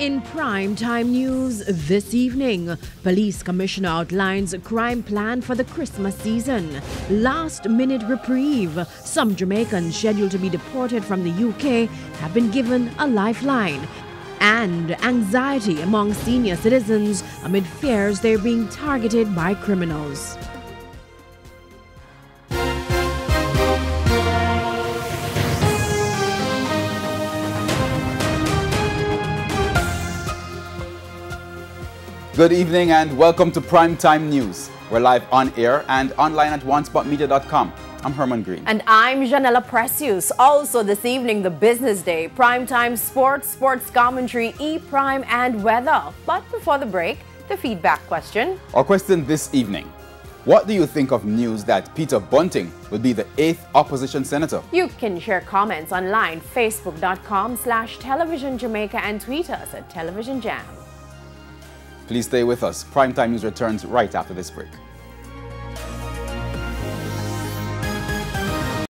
In primetime news this evening, Police Commissioner outlines a crime plan for the Christmas season. Last-minute reprieve. Some Jamaicans scheduled to be deported from the UK have been given a lifeline. And anxiety among senior citizens amid fears they're being targeted by criminals. Good evening and welcome to Primetime News. We're live on air and online at onespotmedia.com. I'm Herman Green. And I'm Janella Precious. Also this evening, the business day, primetime sports commentary, E-Prime and weather. But before the break, the feedback question. Our question this evening. What do you think of news that Peter Bunting will be the 8th opposition senator? You can share comments online, facebook.com/Television Jamaica and tweet us at Television Jam. Please stay with us. Primetime News returns right after this break.